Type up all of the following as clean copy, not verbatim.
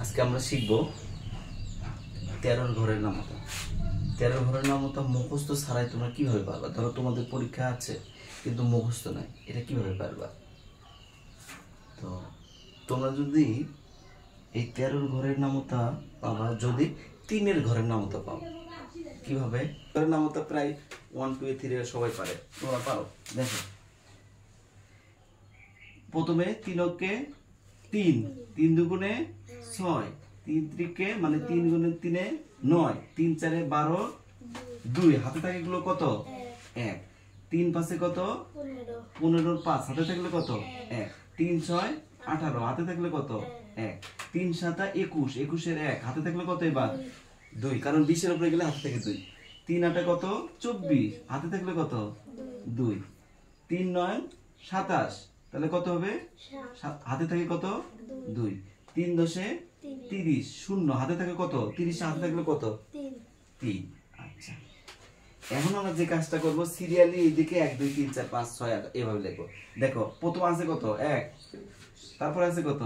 আজকে আমরা শিখব 13 ঘরের নামতা। 13 ঘরের নামতা মুখস্থ ছাড়াই তোমরা কিভাবে পারবা? ধরো তোমাদের পরীক্ষা আছে কিন্তু মুখস্থ নাই, এটা কিভাবে পারবা? তো তোমরা যদি এই 13 ঘরের নামতা পাবা যদি 3 ঘরের নামতা পাও। কিভাবে? ঘরের নামতা প্রায় 1 2 3 সবাই পারে, তোমরা পারো। দেখো প্রথমে 3 3 3 দুগুণে 6 3 ত্রিকে মানে 3 গুণে 3 9 3 4 12 2 হাতে থাকে গুলো কত? 1 3 5 কত? 15 5 হাতে থাকলে কত? 1 3 6 18 হাতে থাকলে কত? 1 3 7 21 21 এর 1 হাতে থাকলে কত? এবার 2, কারণ 20 এর উপরে গেলে হাতে থাকে 2। 3 8 কত? 24 হাতে থাকলে কত? 2। 3 9 27 তাহলে কত হবে? হাতে থাকে কত? 2। 3 10 30 শূন্য হাতে থাকে কত? 30 হাতে থাকলে কত? 3। আচ্ছা, এখন আমরা যে কাজটা করব সিরিয়ালি এইদিকে 1 2 3 4 5 6 এভাবে লিখব। দেখো প্রথম আছে কত? 1, তারপর আছে কত?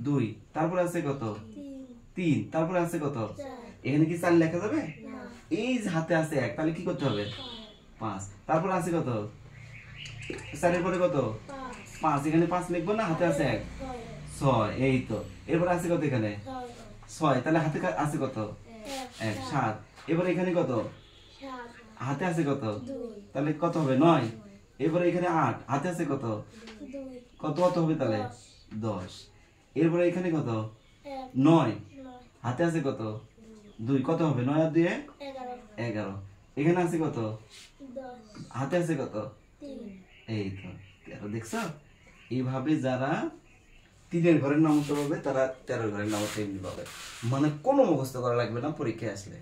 2, তারপর আছে কত? 3, তারপর আছে কত? এখানে কি 4 লেখা যাবে? এই যে হাতে আছে 1, তাহলে কি করতে হবে? 5, তারপর আছে কত? 4 এর পরে কত? 5, এখানে 5 লিখবো না, হাতে আছে 1 6, এই তো। এরপর আছে কত? এখানে 6, তাহলে হাতে আছে কত? 1 7। এবার এখানে কত? হাতে আছে কত? তাহলে কত হবে? 9। এরপরে এখানে 8, হাতে আছে কত? কত কত হবে তাহলে? 10। এরপরে এখানে কত? 9, হাতে আছে কত? 2, কত হবে? 9 আর 2 11। এখানে আছে কত? হাতে আছে কত? এই তো 13। দেখছো, এইভাবে যারা 3 ঘরের নামতা পাবে তারা 13 ঘরের নামতা এমনি পাবে, মানে কোনো মুখস্থ করা লাগবে না পরীক্ষায় আসলে।